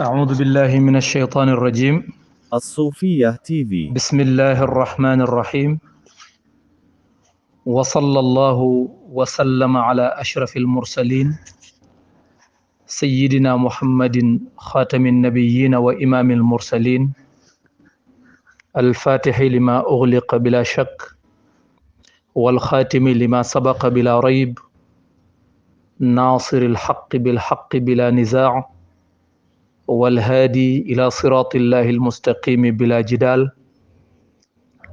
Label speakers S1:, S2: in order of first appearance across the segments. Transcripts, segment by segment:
S1: أعوذ بالله من الشيطان الرجيم.
S2: الصوفية تي في.
S1: بسم الله الرحمن الرحيم. وصلى الله وسلم على أشرف المرسلين سيدنا محمد خاتم النبيين وإمام المرسلين الفاتح لما أغلق بلا شك والخاتم لما سبق بلا ريب ناصر الحق بالحق بلا نزاع والهادي إلى صراط الله المستقيم بلا جدال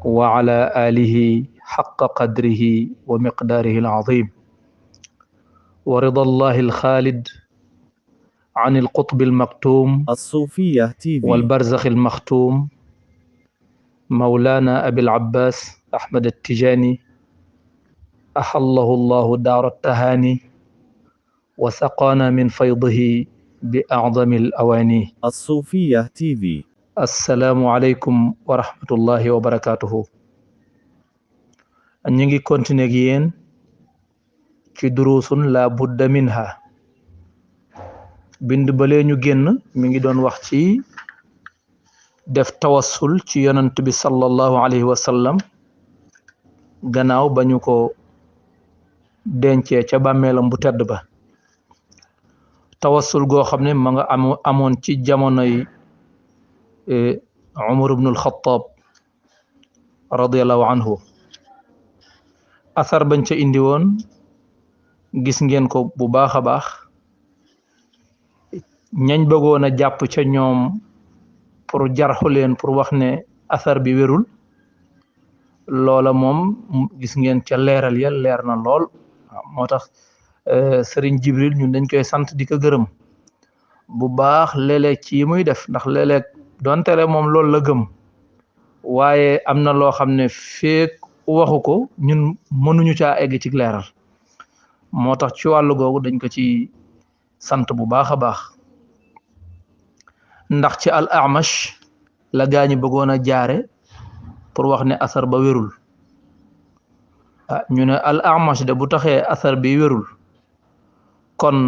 S1: وعلى آله حق قدره ومقداره العظيم ورضا الله الخالد عن القطب المكتوم
S2: الصوفية تي في.
S1: والبرزخ المختوم مولانا أبي العباس أحمد التجاني أحله الله دار التهاني وسقانا من فيضه بأعظم الأواني.
S2: الصوفية تي في.
S1: السلام عليكم ورحمة الله وبركاته. نيجي كونتينيو ci durusun la budda minha. bind balee ñu génn mi ngi doon wax ci def tawassul ci yonent bi sallallahu alayhi wa sallam gannaaw ba ñu ko dencee ca bàmmeelam bu tedd ba. tawassul goo xam ne ma nga amoon ci jamonoy Umar ibn al-Khattab radiyallahu anhu. asar bañ ca indi woon gis ngeen ko bu baax a baax. ñañ bëggoon a jàpp ca ñoom pour jarxu leen pour wax ne asar bi wérul loola moom gis ngeen ca leeral ya leer na lool. moo tax Sëriñ Jibril ñun dañ koy sant di ko gërëm bu baax léeg-léeg ci muy def ndax léeg-léeg donte le moom loolu la gëm waaye am na loo xam ne feek waxu ko ñun mënuñu caa egg ci leeral. moo tax ci wàllu googu dañ ko ci sant bu baax a baax ndax ci al amash la gaañi bëggoon a jaare pour wax ne asar ba wérul. ñu ne al amash de bu taxee asar bi wérul kon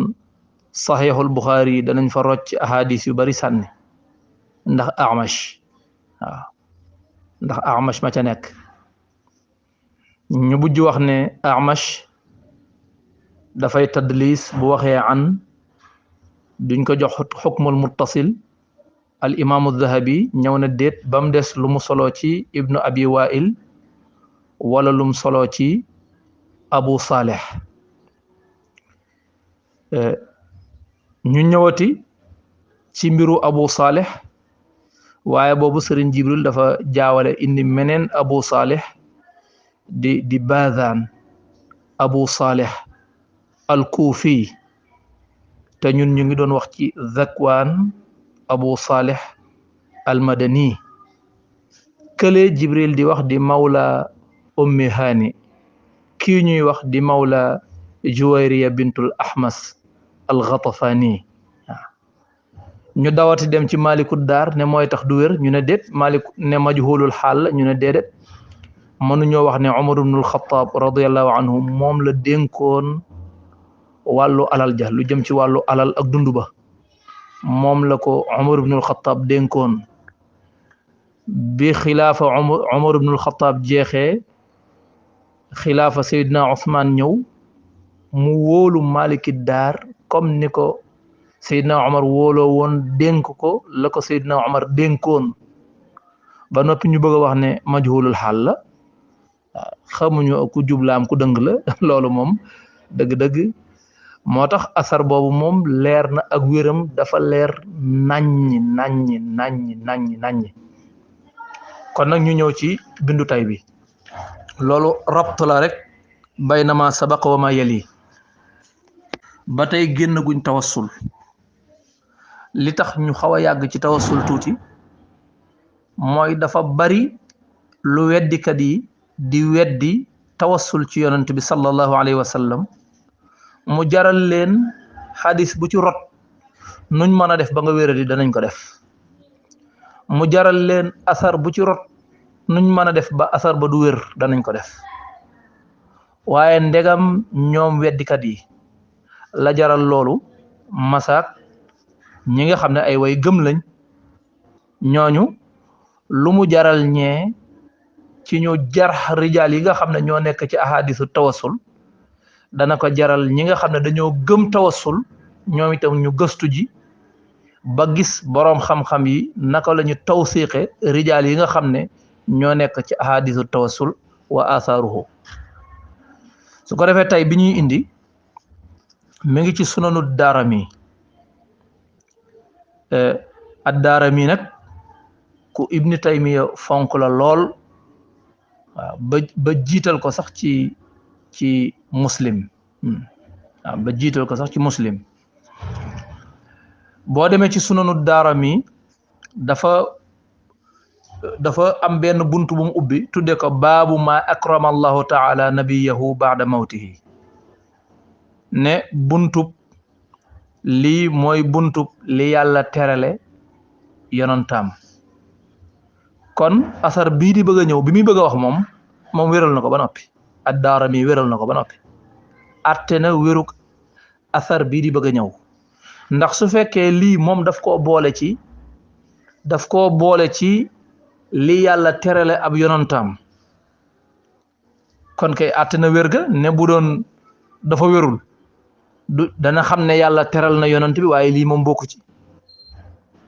S1: saxiixul buxaari yi danañ fa rocc ahadis yu bari sànni ndax amash ndax amash ma ca nekk. ñu bujj wax ne amash dafay tadlis bu waxee an duñ ko jox xukmul muttasil. al imaamu Dahabi ñëw na déet ba mu des lu mu solo ci ibnu abi wail wala lu mu solo ci abu saleh. ñu ñëwati ci mbiru abu saleh waaye boobu Sëriñ Jibril dafa jaawale indi meneen abu saleh di Bazan abu saleh al-Kufi te ñun ñu ngi doon wax ci Zakwaan abu saleh al-Madani. kële Jibril di wax di mawla ummi hani kii ñuy wax di mawla Juwayriya bintul Ahmas al-Ghatafani. ñu dawati dem ci Malikud Daar ne mooy tax du wér ñu ne déet. Malik ne majhulul xaal la ñu ne déedéet. mënuñoo wax ne Umar ibn al-Khattab radiyallahu anhu moom la dénkoon wàllu alal ja lu jëm ci wàllu alal ak dundu ba moom la ko Umar ibn al-Khattab dénkoon. bi xilaafa Umar ibn al-Khattab jeexee xilaafa Seydina Ousmane ñëw mu wóolu Maliki Daar comme ni ko Seydina Omar wóoloo woon dénk ko la ko Seydina Omar dénkoon ba noppi ñu bëgg a wax ne majhulul xaal la. xamuñu ku jublaam ku dëng la loolu moom dëgg-dëgg moo tax asar boobu moom leer na ak wéram dafa leer naññi. kon nag ñu ñëw ci bindu tay bi. loolu rabt la rek bayna ma sabaqa wa ma yali. ba tey génn guñ tawassul. li tax ñu xaw a yàgg ci tawassul tuuti mooy dafa bari lu weddikat yi di weddi tawassul ci yonent bi sallallahu alayhi wa sallam mu jaral leen xadis bu ci rot nuñ mën a def ba nga wéradi danañ ko def. mu jaral leen asar bu ci rot nuñ mën a def ba asar ba du wér danañ ko def. waaye ndegam ñoom weddikat yi la jaral loolu masaak ñi nga xam ne ay way gëm lañ ñooñu lu mu jaral ñee ci ñu jarx rijaal yi nga xam ne ñoo nekk ci ahadisu tawassul dana ko jaral ñi nga xam ne dañoo gëm tawassul ñoom itam ñu gëstu ji ba gis boroom xam-xam yi naka la ñu tawsiqe rijaal yi nga xam ne ñoo nekk ci ahadisu tawassul wa athaaruhu su ko defee tey bi ñuy indi mi ngi ci sunanu daarami ad-daarami nag ku ibni taymiya fonk la lool waaw ba jiital ko sax ci muslim waaw ba jiital ko sax ci muslim boo demee ci sunanu daarami dafa am benn buntu bu mu ubbi tudde ko baabu ma akrama allahu taala nabiyahu baada mawtihi ne buntub lii mooy buntub li yàlla terale yonantaam kon asar bii di bëgg a ñëw bi muy bëgg a wax moom wéral na ko ba noppi ad-Daarami wéral na ko ba noppi atte na wérug asar bii di bëgg a ñëw ndax su fekkee lii moom daf koo boole ci li yàlla terale ab yonantaam kon kay atte na wér ga ne bu doon dafa wérul dana xam ne yàlla teral na yonant bi waaye lii moom bokku ci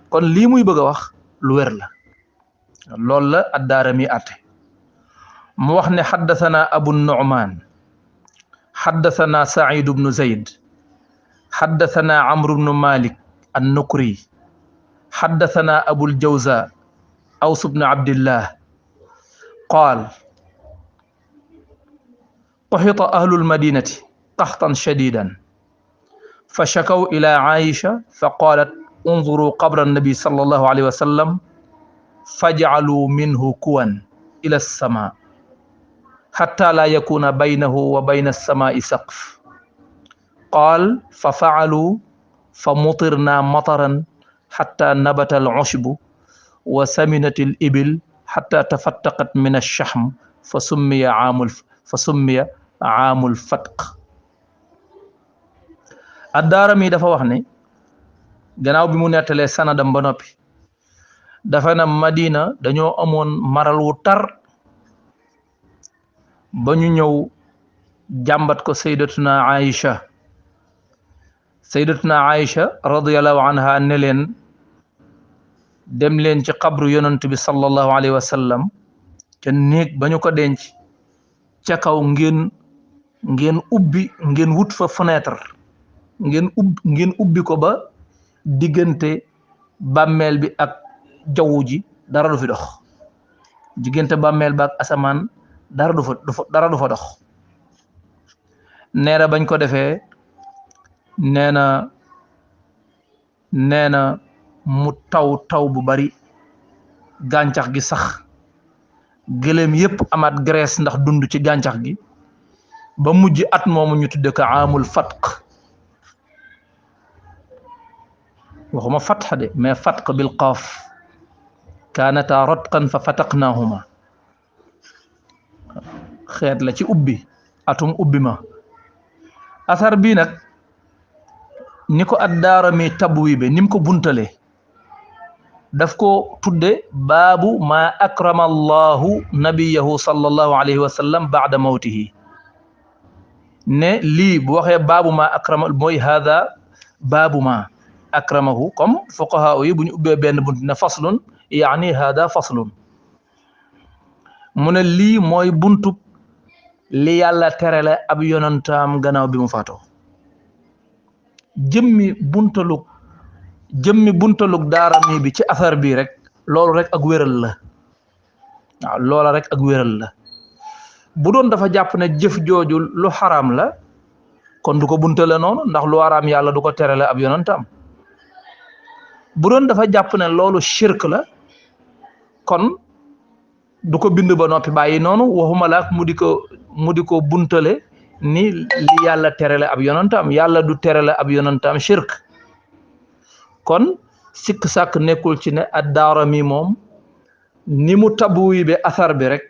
S1: kon lii muy bëgg a wax lu wér la loolu la ad-Daarami atte mu wax ne xaddathana abu nu'man xaddathana said bnu zayd xaddathana amru bnu malik an-nukri xaddathana abul jawza aws bnu abdillah qaal qahita ahlul madinati qahtan shadidan فشكوا إلى عائشة فقالت انظروا قبر النبي صلى الله عليه وسلم فاجعلوا منه كوا إلى السماء حتى لا يكون بينه وبين السماء سقف قال ففعلوا فمطرنا مطرا حتى نبت العشب وسمنت الإبل حتى تفتقت من الشحم فسمي عام الفتق ad-Daarami dafa wax ne gannaaw bi mu nettalee sanadam ba noppi dafa na Madina dañoo amoon maral wu tar ba ñu ñëw jàmbat ko sayyidatuna Aïcha radiyallahu anha ne leen dem leen ci xabru yonent bi sallallahu alayhi wa sallam ca néeg ba ñu ko denc ca kaw ngeen wut fa fenêtre ngeen ubbi ko ba diggante bàmmeel bi ak jaww ji dara du fi dox diggante bàmmeel ba ak asamaan dara du fa dox nee na bañ ko defee nee na mu taw bu bari gàncax gi sax gëléem yépp amaat graisse ndax dund ci gàncax gi ba mujj at moomu ñu tudde ko aamul fatq waxuma fatx de mais fatq bil qaaf kaanata ratqan fa fataqnaahuma xeet la ci ubbi atum ubbi ma asar bii nag ni ko ad-Daarami tabwibe ni mu ko buntale daf ko tudde baabu ma akrama allahu nabiyahu sallallahu alayhi wa sallam baada mawtihi ne lii bu waxee baabu ma akrama mooy hada baabu ma akramahu comme fuqaha yi bu ñu ubbee benn bunt ne faslun yaani hada faslun mu ne lii mooy buntub li yàlla terale ab yonantaam gannaaw bi mu faatoo jëmmi buntalug Daarami bi ci asar bi rek loolu rek ak wéral la waaw loola rek ak wéral la bu doon dafa jàpp ne jëf jooju lu xaraam la kon du ko buntale noonu ndax lu xaraam yàlla du ko terale ab yonantaam bu doon dafa jàpp ne loolu shirk la kon du ko bind ba noppi bàyyi noonu waxuma la mu di ko buntale ni li yàlla terale ab yonantaam yàlla du terale ab yonantaam shirk kon sikk sàkk nekkul ci ne ad-Daarami moom ni mu tabwi be asar bi rek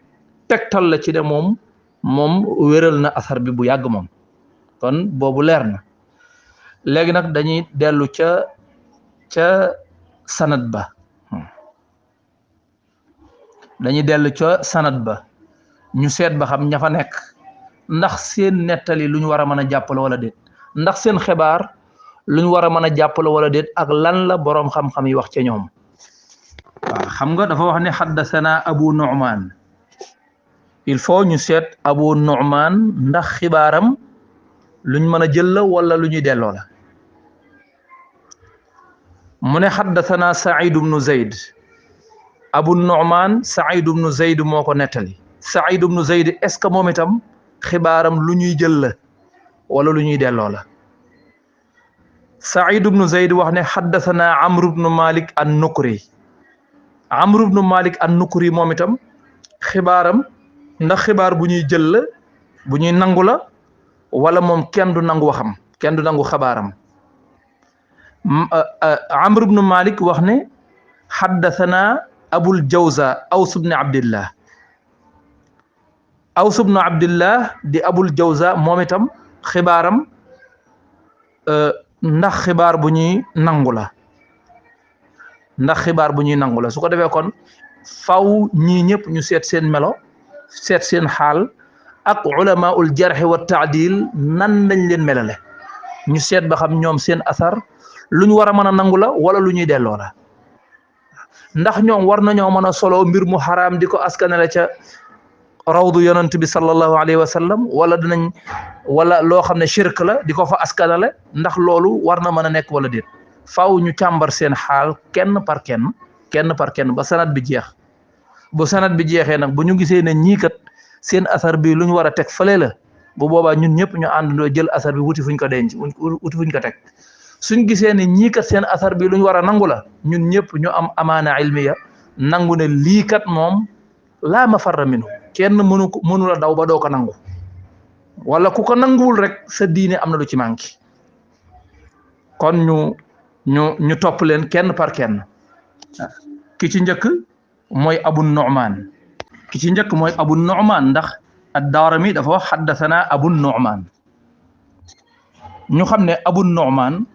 S1: tegtal la ci ne moom wéral na asar bi bu yàgg moom kon boobu leer na léegi nag dañuy dellu ca sanad ba dañuy dellu ca sanad ba ñu seet ba xam ña fa nekk ndax seen nettali lu ñu war a mën a jàppale wala déet ndax seen xibaar lu ñu war a mën a jàppale wala déet ak lan la boroom xam-xam yi wax ca ñoom waaw xam nga dafa wax ne xaddasana Abu Nu'man il faut ñu seet Abu Nu'man ndax xibaaram luñ mën a jël la wala lu ñuy delloo la mu ne xaddasana Saïd ibnu Zayd Abu Nu'man Saïd ibnu Zayd moo ko nettali Saïd ibnu Zayd est-ce que moom itam xibaaram lu ñuy jël la wala lu ñuy delloo la Saïd ibnu Zayd wax ne xaddasana Amr ibnu Malik an-Nukri Amr ibnu Malik an-Nukri moom itam xibaaram ndax xibaar bu ñuy jël la bu ñuy nangu la wala moom kenn du nangu waxam kenn du nangu xabaaram Amr ibnu Malik wax ne xaddasana Abul Jawza Aws ibnu Abdillah Aws ibnu Abdillah di Abul Jawza moom itam xibaaram ndax xibaar bu ñuy nangu la ndax xibaar bu ñuy nangu la su ko defee kon faw ñii ñëpp ñu seet seen melo seet seen xaal ak ulamaul jarxi wa taadil nan lañ leen melale ñu seet ba xam ñoom seen asar lu ñu war a mën a nangu la wala lu ñuy delloo la ndax ñoom war nañoo mën a solo mbir mu xaraam di ko askanale ca rawdu yonent bi sallallahu alayhi wa sallam wala dinañ wala loo xam ne shirk la di ko fa askanale ndax loolu war na mën a nekk wala déet faaw ñu càmbar seen xaal kenn par kenn ba sanad bi jeex bu sanad bi jeexee nag bu ñu gisee ne ñii kat seen asar bi lu ñu war a teg fële la bu boobaa ñun ñëpp ñu àndandoo jël asar bi wuti fuñ ko denc wuti fuñ ko teg suñ gisee ne ñii kat seen asar bi lu ñu war a nangu la ñun ñëpp ñu am amaana ilmiya nangu ne lii kat moom laa mafarra minhu kenn mënu la daw ba doo ko nangu wala ku ko nanguwul rek sa diine am na lu ci manqué kon ñu topp leen kenn par kenn ki ci njëkk mooy Abu Nu'man ndax ad-Daarimi dafa wax xaddasana Abu Nu'man ñu xam ne Abu Nu'man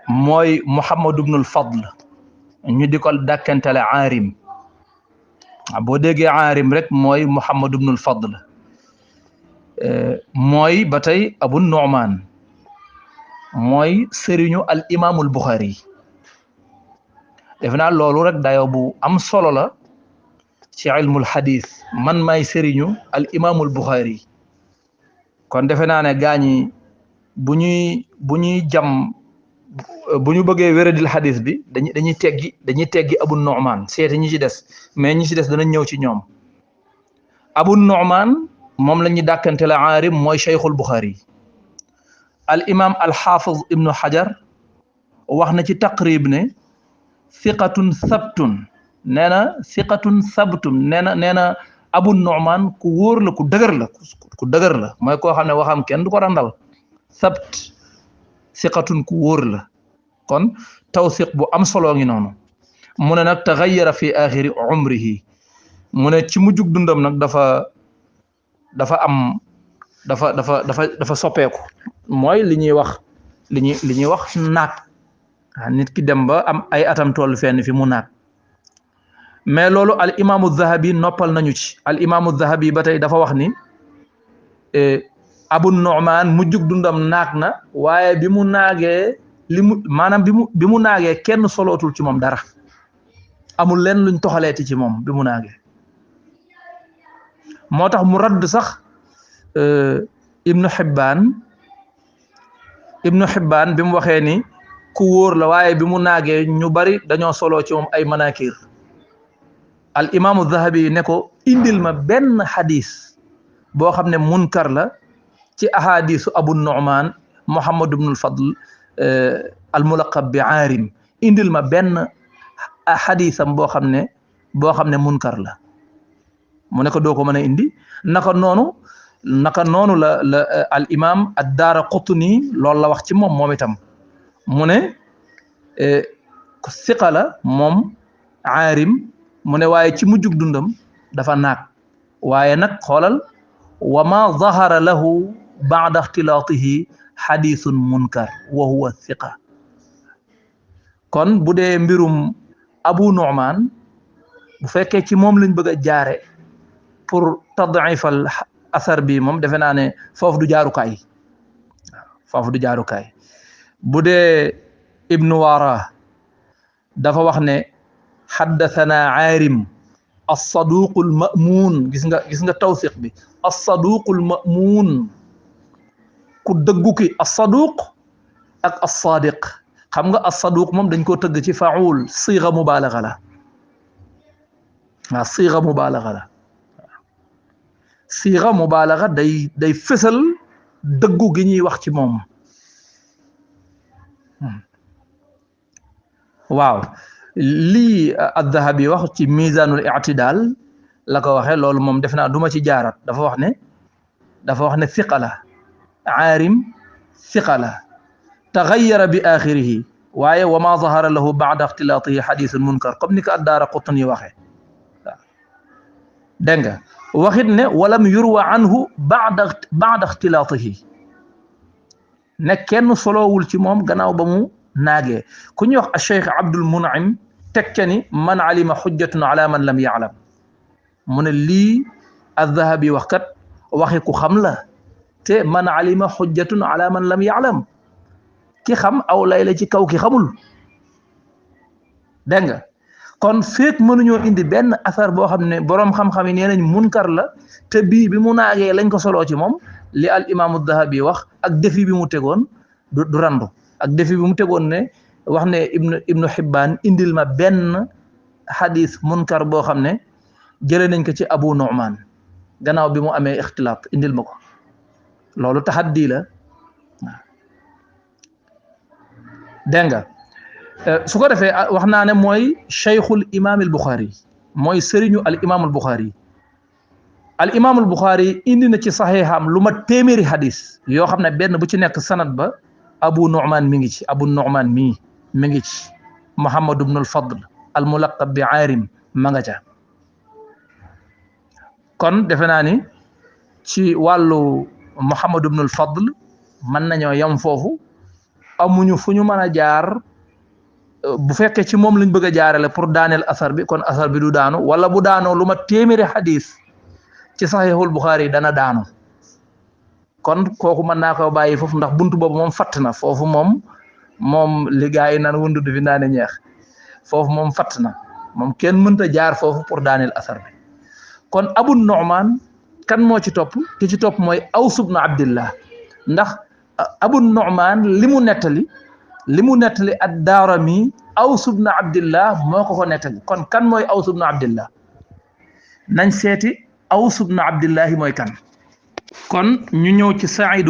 S1: mooy Muhammad ibnul Fadl ñu di ko dàkkantale Aarim boo déggee Aarim rek mooy Muhammad ibnul Fadl mooy ba tey Abu Nu'man mooy sëriñu al imaamul Bukhari def naa loolu rek dayo bu am solo la ci ilmul hadith man may sëriñu al imaamul Bukhari kon defe naa ne gaañi bu ñuy jam bu ñu bëggee wéradil hadith bi dañuy teggi Abu Nu'man seeti ñi ci des mais ñi ci des danañ ñëw ci ñoom Abu Nu'man moom la ñuy dàkkante la Aarim mooy Cheikhul Bukhari al imam al hafiz ibnu Hajar wax na ci taqrib ne siqatun sabtun nee na Abu Nu'man ku wóor la ku dëgër la mooy koo xam ne waxam kenn du ko randal sabt siqatun ku wóor la kon tawsiq bu am solo ngi noonu mu ne nag taxayyara fi axiri umrihi mu ne ci mujjug dundam nag dafa soppeeku mooy li ñuy wax naag nit ki dem ba am ay atam toll fenn fi mu naag mais loolu al imaamu Zahabi noppal nañu ci al imaamu Zahabi ba tey dafa wax ni Abu Nu'man mujjug dundam naag na waaye bi mu naagee maanaam bi mu naagee kenn solootul ci moom dara amul leen luñ toxaleeti ci moom bi mu naagee moo tax mu radd sax Ibnu Hibbaan bi mu waxee ni ku wóor la waaye bi mu naagee ñu bari dañoo soloo ci moom ay manakir al imaamu Zahabi ne ko indil ma benn xadis boo xam ne munkar la ci ahadisu Abu Nu'man Muhammad ibnul Fadl al mulaqab bi Aarim indil ma benn xadisam boo xam ne munkar la mu ne ko doo ko mën a indi naka noonu la al imam ad-Daaraqutni loolu la wax ci moom itam mu ne siqa la moom Aarim mu ne waaye ci mujjug dundam dafa naag waaye nag xoolal wa ma zahara lahu ba'da ixtilaatihi xadisun munkar wa huwa siqa kon bu dee mbirum Abu Nu'man bu fekkee ci moom lañ bëgg a jaare pour tad'ifal asar bi moom defe naa ne foofu du jaarukaay foofu du jaarukaay bu dee ibnu wara dafa wax ne xaddathana aarim as-saduqul ma'mun gis nga tawsiq bi as-saduqul ma'mun ku dëggu ki as-saduq ak as-sadiq xam nga as-saduq moom dañ koo tëgg ci fa'ul siga mubalagha la waaw siga mubalagha la siga mubalagha day fësal dëggu gi ñuy wax ci moom waaw lii ad-Dhahabi wax ci misanul i'tidal la ko waxee loolu moom def naa duma ci jaarat dafa wax ne thiqa la aarim thiqa la taghayyara bi axirihi waaye wa ma zahara lahu ba'da ixtilaatihi xadiisun munkar comme ni ko ad-Daaraqutni waxee waaw dégg nga waxit ne walam yurwa anhu ba'da ixtilaatihi ne kenn solowul ci moom gannaaw ba mu naagee ku ñuy wax acheikh Abdul Mun'im teg ca ni man alima xujjatun ala man lam ya'lam mu ne lii az-Zahabi wax kat waxi ku xam la te man alima xujjatun ala man lam ya'lam ki xam aw lay la ci kaw ki xamul dégg nga kon feek mënuñoo indi benn asar boo xam ne boroom xam-xam yi nee nañ munkar la te bii bi mu naagee lañ ko soloo ci moom li al imaamu az-Zahabi wax ak défi bi mu tegoon du randu ak défi bi mu tegoon ne wax ne ibnu Hibbaan indil ma benn xadis munkar boo xam ne jëlee nañ ko ci Abu Nu'man gannaaw bi mu amee ixtilaat indil ma ko loolu taxaddi la waaw dégg nga su ko defee wax naa ne mooy cheikhul imaam al Bukhari mooy sëriñu al imaam al Bukhari al imaam al Bukhari indi na ci saxiixam lu ma téeméeri xadis yoo xam ne benn bu ci nekk sanad ba Abu Nu'man mi ngi ci Abu Nu'man mi ngi ci Muhammad ibn al-Fadl al-mulaqab bi aarim ma nga ca kon defe naa ni ci wàllu Muhammad ibn al-Fadl mën nañoo yam foofu amuñu fu ñu mën a jaar bu fekkee ci moom lañ bëgg a jaarale pour daaneel asar bi kon asar bi du daanu wala bu daanoo lu ma téeméeri xadis ci saxiixul Buxaari dana daanu kon kooku mën naa ko bàyyi foofu ndax buntu boobu moom fatt na foofu moom li gaa yi naan wundu du fi naane ñeex foofu moom fatt na moom kenn mënta jaar foofu pour daaneel asar bi kon Abu Nu'man kan moo ci topp ki ci topp mooy Aws ibn Abdillah ndax Abu Nu'man li mu nettali ad-Daarimi Aws ibn Abdillah moo ko nettali kon kan mooy Aws ibn Abdillah nañ seeti Aws ibn Abdillah mooy kan kon ñu ñëw ci Saïd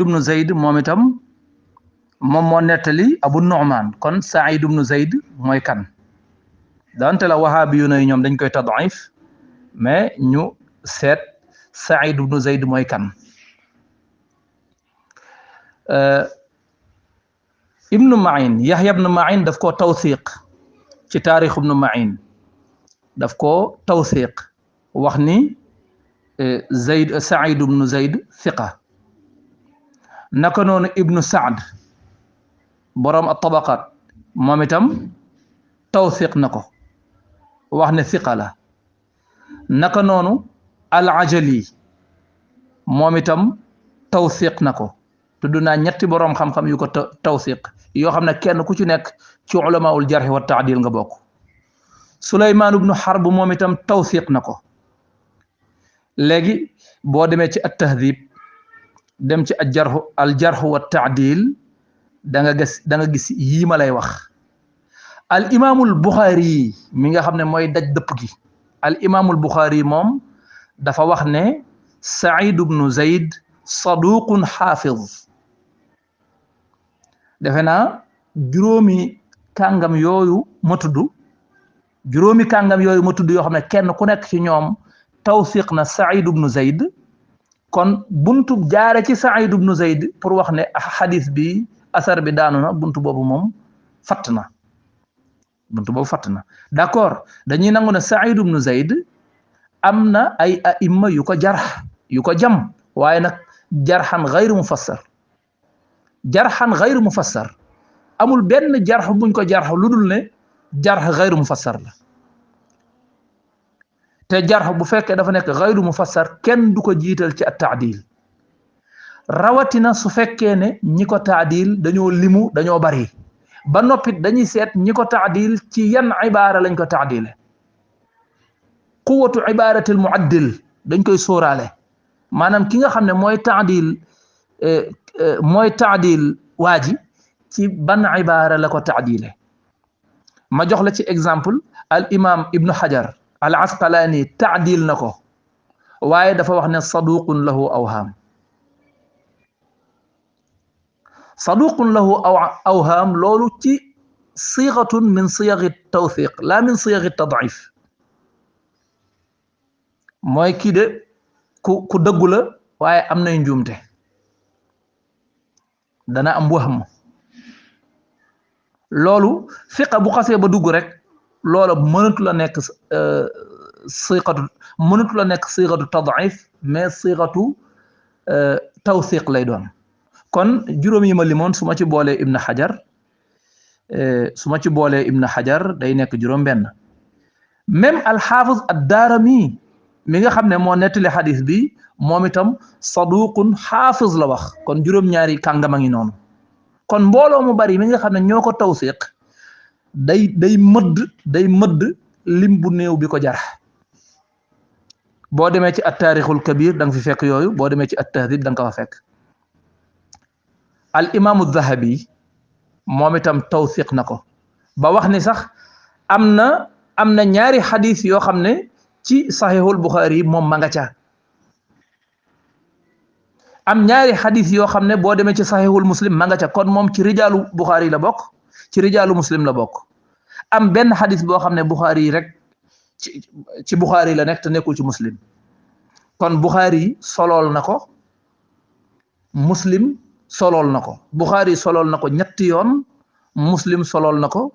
S1: ibn Zayd moom itam moom moo nettali Abu Nu'man kon Saïd ibn Zayd mooy kan dante la wahabi yu ñoom dañ koy tad'if mais ñu seet Saïd ibn Zayd mooy kan ibnu Ma'in Yahya ibn Ma'in daf koo tawsiq ci taarix ibnu Ma'in daf koo tawsiq wax ni Saïd ibn Zayd thiqa naka noonu ibnu Saad boroom at-Tabaqat moom itam tawsiq na ko wax ne thiqa la naka noonu al-Ajali moom itam tawsiq na ko tudd naa ñetti boroom xam-xam yu ko tawsiq yoo xam ne kenn ku ci nekk ci ulamaul jarh wa ta'dil nga bokk Sulaymaan ibnu Harb moom itam tawsiq na ko léegi boo demee ci at-Tahdhib dem ci al-jarh wa ta'dil da nga gis yii ma lay wax al imaamul Bukhari mi nga xam ne mooy daj dëpp gi al imaamul Bukhari moom dafa wax ne Saïd ibn Zayd saduqun xaafiz defe naa juróomi kàngam yooyu ma tudd yoo xam ne kenn ku nekk ci ñoom tawsiq na Saïd ibn Zayd kon buntu jaare ci Saïd ibn Zayd pour wax ne xadis bi asar bi daanu na buntu boobu moom fatt na d'accord dañuy nangu ne Saïd ibn Zayd am na ay aimma yu ko jarx yu ko jam waaye nag jarxan gayru mufassar amul benn jarh buñ ko jarh ludul ne jarh ghayru mufassar la te jarh bu fekkee dafa nekk ghayru mufassar kenn du ko jiital ci at ta'dil rawatina su fekkee ne ñi ko ta'dil dañoo limu dañoo bari ba noppit dañuy seet ñi ko ta'dil ci yan ibaara lañ ko ta'dile quwwatu ibaratil mu'addil dañ koy sóoraale maanaam ki nga xam ne mooy ta'dil waaji ci ban ibaara la ko ta'dile ma jox la ci exemple al imam ibnu hajar al asqalani ta'dil na ko waaye dafa wax ne saduqun lahu awham saduqun lahu awham loolu ci sigatun min siyagi tawthiq la min siyagi tad'if mooy kii de ku dëggu la waaye am nay njuumte dana am waham loolu fiqa bu xasee ba dugg rek loola mënatu la nekk siigatu tad'if mais siigatu tawthiq lay doon kon juróom yi ma limoon su ma ci boolee Ibn Hajar day nekk juróom benn même al-Hafiz ad-Darimi mi nga xam ne moo nettali xadis bi moom itam saduqun xaafiz la wax kon juróom-ñaari kàngama ngi noonu kon mbooloo mu bari mi nga xam ne ñoo ko tawsiq day mëdd lim bu néew bi ko jar boo demee ci at-Taarixul Kabir da nga fi fekk yooyu boo demee ci at-Tahdhib da nga ko fa fekk al imaamu Dhahabi moom itam tawsiq na ko ba wax ni sax am na ñaari xadis yoo xam ne ci saxiixul Buxaari moom ma nga ca am ñaari xadis yoo xam ne boo demee ci saxiixul Muslim ma nga ca kon moom ci rijaalu Buxaari la bokk ci rijaalu Muslim la bokk am benn xadis boo xam ne Buxaari rek ci Buxaari la nekk te nekkul ci Muslim kon Buxaari solool na ko Muslim solool na ko Buxaari solool na ko ñetti yoon Muslim solool na ko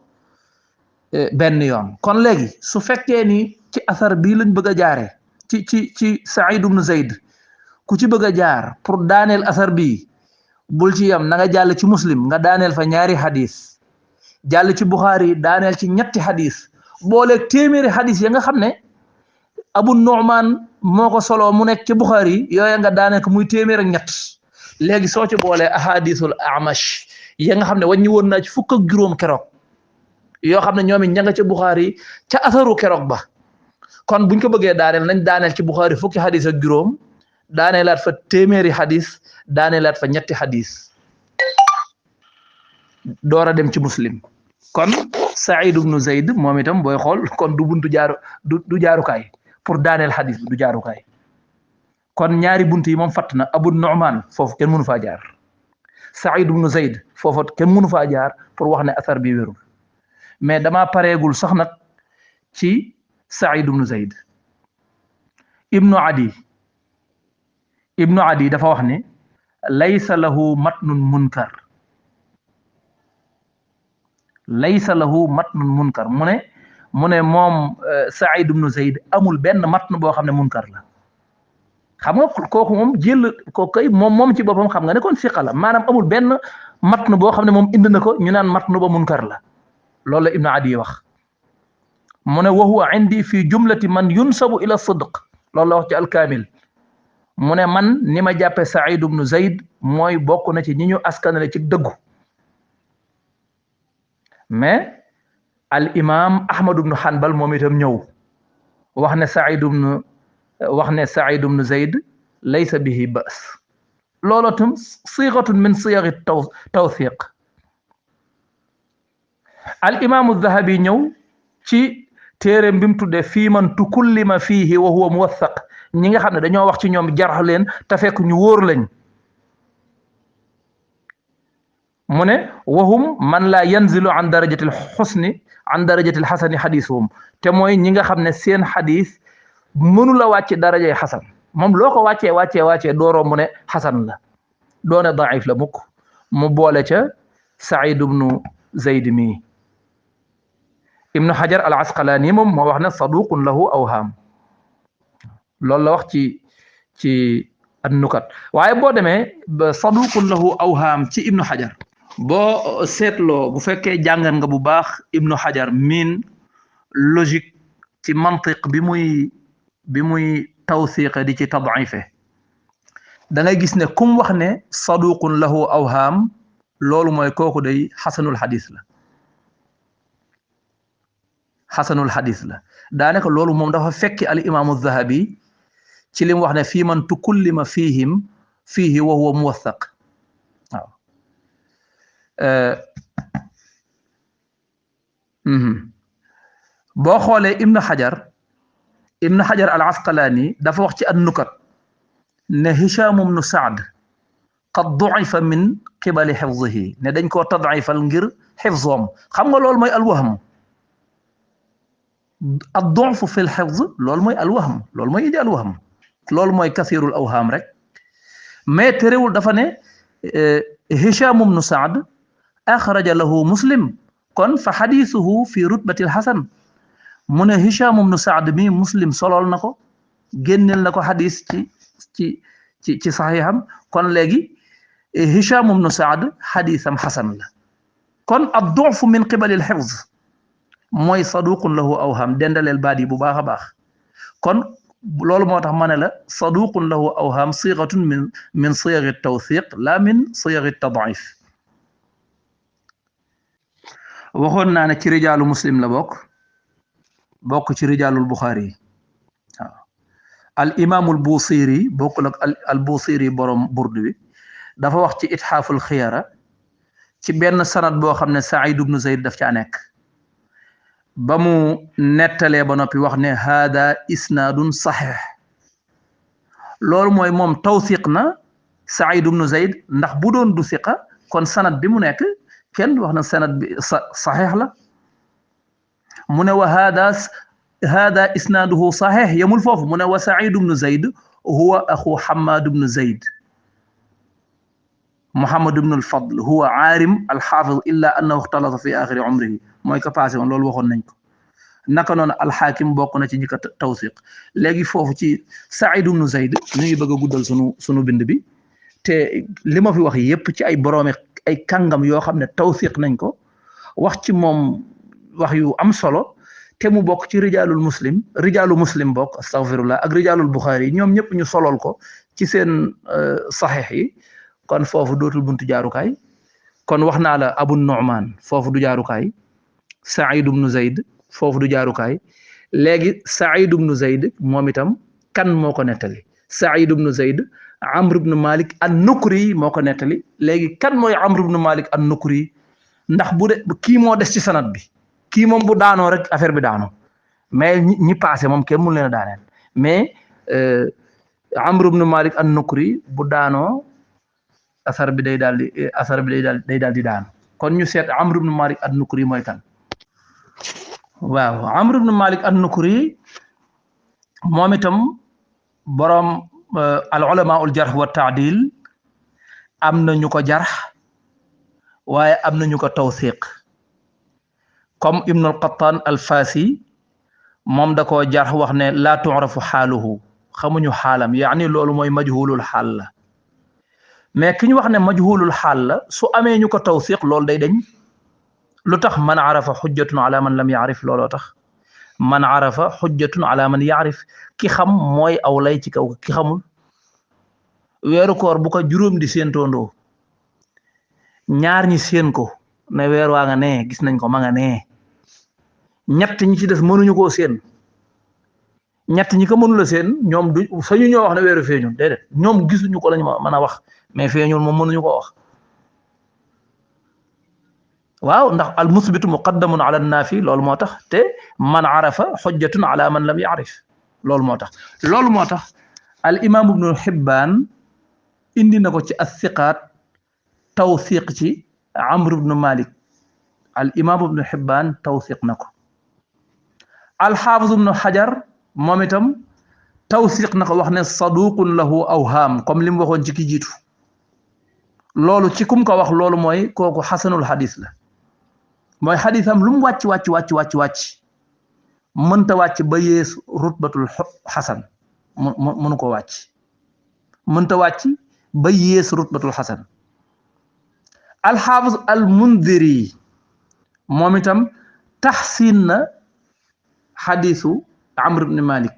S1: benn yoon kon léegi su fekkee ni ci asar bii lañ bëgg a jaare ci Saïd ibn Zayd ku ci bëgg a jaar pour daaneel asar bii bul ci yam na nga jàll ci Muslim nga daaneel fa ñaari xadis jàll ci Buxaari daaneel ci ñetti xadis boole téeméeri xadis ya nga xam ne Abu Nu'man moo ko soloo mu nekk ci Buxaari yooya nga daaneel ko muy téeméer ak ñett léegi soo ci boolee ahadisul Amash ya nga xam ne wàññi woon naa ci fukk ak juróom keroog yoo xam ne ñoom it ña nga ca Buxaari ca asaru keroog ba kon buñ ko bëggee daaneel nañ daaneel ci Buxaari fukki xadis ak juróom daaneelaat fa téeméeri xadis daaneelaat fa ñetti xadis door a dem ci Muslim kon Saïd ibn Zayd moom itam booy xool kon du buntu du jaarukaay pour daaneel xadis bi du jaarukaay kon ñaari bunt yi moom fatt na Abu Nu'man foofu kenn mënu faa jaar Saïd ibn Zayd foofu kenn mënu faa jaar pour wax ne asar bi wérul mais dama pareegul sax nag ci Saïd ibn Zayd ibnu Adi dafa wax ne laysa lahu matnun munkar mu ne moom Saïd ibn Zayd amul benn matn boo xam ne munkar la xam nga kooku moom kooku moom ci boppam xam nga ne kon siqa la maanaam amul benn matn boo xam ne moom indi na ko ñu naan matn ba munkar la loolu la ibnu Adi wax mu ne wa huwa indi fi jumlati man yunsabu ila sidq loolu la wax ci alkaamil mu ne man ni ma jàppe Saïd ibn Zayd mooy bokk na ci ñi ñu askanale ci dëggu mais al imam Ahmad ibn Hanbal moom itam ñëw wax ne Saïd ibn Zayd laysa bihi ba's loolu tam sigatun min siyagi tawthiq al imam Dhahabi ñëw ci téereem bi mu tuddee fii man tukullima fiihi wa huwa muwathaq ñi nga xam ne dañoo wax ci ñoom jarx leen te fekk ñu wóor lañ mu ne wahum man laa yanzilu an darajati al xasani xadisuhum te mooy ñi nga xam ne seen xadis mënu la wàcce darajay xasan moom loo ko wàccee dooroo mu ne xasan la doone daif la mukk mu boole ca Saïd ibnu Zayd mi ibnu Hajar al Asqalaani moom moo wax ne saduqun lahu awham loolu la wax ci an-nukat waaye boo demee ba saduqun lahu awham ci ibnu Hajar boo seetloo bu fekkee jàngan nga bu baax ibnu xajar min logique ci mantiq bi muy tawsiqa di ci tad'ife da ngay gis ne kum wax ne saduqun lahu awham loolu mooy kooku day xasanul xadis la xasanul xadis la daanaka loolu moom dafa fekki al imaamu zahabi ci lim wax ne fii man tukullima fiihi wa huwa muwathaq waaw boo xoolee ibnu xajar al asqalaani dafa wax ci an-nukat ne hisham ibnu saad qad du'ifa min qibali xifzihi ne dañ koo tad'ifal ngir xifzoom xam nga loolu mooy alwahm ad-du'fu fi al-hifz loolu mooy alwahm loolu mooy indi alwahm loolu mooy kasirul awham rek mais terewul dafa ne hisham ibnu saad axraja lahu muslim kon fa xadiisuhu fi rutbati al-hasan mu ne hisham ibnu saad mi muslim solol na ko génneel na ko xadis ci saxiixam kon léegi hisham ibnu saad xadisam xasan la kon ad-du'fu min qibali al-hifz mooy saduqun lahu awham dendaleel baat yi bu baax a baax kon loolu moo tax ma ne la saduqun lahu awham sigatun min siyag at-tawthiq la min siyag at-tad'if waxoon naa ne ci rijaalu muslim la bokk ci rijaalul buxaari yi waaw al imaamul busiri bokkul ak al busiri borom burd bi dafa wax ci itxaaful xiyara ci benn sanad boo xam ne Saïd ibnu Zayd daf caa nekk ba mu nettalee ba noppi wax ne haada isnaadun saxiix loolu mooy moom tawsiq na Saïd ibnu Zayd ndax bu doon du siqa kon sanad bi mu nekk kenn wax na sanad bi saxiix la mu ne wa haada isnaaduhu saxiix yemul foofu mu ne wa Saïd ibnu Zayd huwa axu Hammad ibnu Zayd Muhammad ibn al-Fadl huwa aarim al-xaafiz illa annahu ixtalata fi axiri umrihi mooy ko passé woon loolu waxoon nañ ko naka noonu alxaakim bokk na ci ñi ko tawsiq léegi foofu ci Saïd ibn Zayd ñu ngi bëgg a guddal sunu bind bi te li ma fi wax yépp ci ay boroomi ay kàngam yoo xam ne tawsiq nañ ko wax ci moom wax yu am solo te mu bokk ci rijaalu muslim bokk astaghfirullah ak rijaalul buxaari yi ñoom ñëpp ñu solol ko ci seen saxiix yi kon foofu dootul buntu jaarukaay kon wax naa la abu nu'man foofu du jaarukaay Saïd ibnu Zayd foofu du jaarukaay léegi Saïd ibnu Zayd moom itam kan moo ko nettali Saïd ibnu Zayd Amr ibnu Malik an-Nukri moo ko nettali léegi kan mooy Amr ibnu Malik an-Nukri ndax bu de kii moo des ci sanad bi kii moom bu daanoo rek affaire bi daanoo mais ñi passé moom kenn mënu leen a daaneel mais Amr ibnu Malik an-Nukri bu daanoo asar bi day daal di daanu kon ñu seet Amr ibn Malik an-Nukri mooy kan waaw Amr ibn Malik an-Nukri moom itam boroom al ulama ul jarh wa ta'dil am na ñu ko jarh waaye am na ñu ko tawsiq comme Ibn al-Qattan al-Fasi moom da koo jarh wax ne la tu'rafu xaaluhu xamuñu xaalam yaani loolu mooy majhulul xaal la mais ki ñu wax ne majhulul xaal la su amee ñu ko tawsiq loolu day dañ lu tax man arafa xujjatun ala man lam yaarif looloo tax man arafa xujjatun ala man yaarif ki xam mooy aw lay ci kaw ki xamul weeru koor bu ko juróom di séentoondoo ñaar ñi séen ko ne weer waa nga nee gis nañ ko ma nga nee ñett ñi ci des mënuñu koo séen ñett ñi ko mënula seen ñoom du sañu ñoo wax ne weeru feeñul déedéet ñoom gisuñu ko lañu mën a wax mais feeñul moom mënuñu ko wax waaw ndax al musbitu muqaddamun ala naafi loolu moo tax te man arafa xujjatun ala man lam yaarif loolu moo tax al imam ibnu Hibbaan indi na ko ci as-siqaat tawsiq ci Amr ibnu Malik al imam ibnu Hibbaan tawsiq na ko al xaafiz ibnu Hajar moom itam tawsiq na ko wax ne saduqun lahu awham comme li mu waxoon ci ki jiitu loolu ci kum ko wax loolu mooy kooku xasanul xadis la mooy xadisam lu mu wàcc mënta wàcc ba yees rutbatul xasan mënu ko wàcc mënta wàcc ba yees rutbatul xasan alxaafis al mundiri moom itam taxsin na xadisu amr ibn malik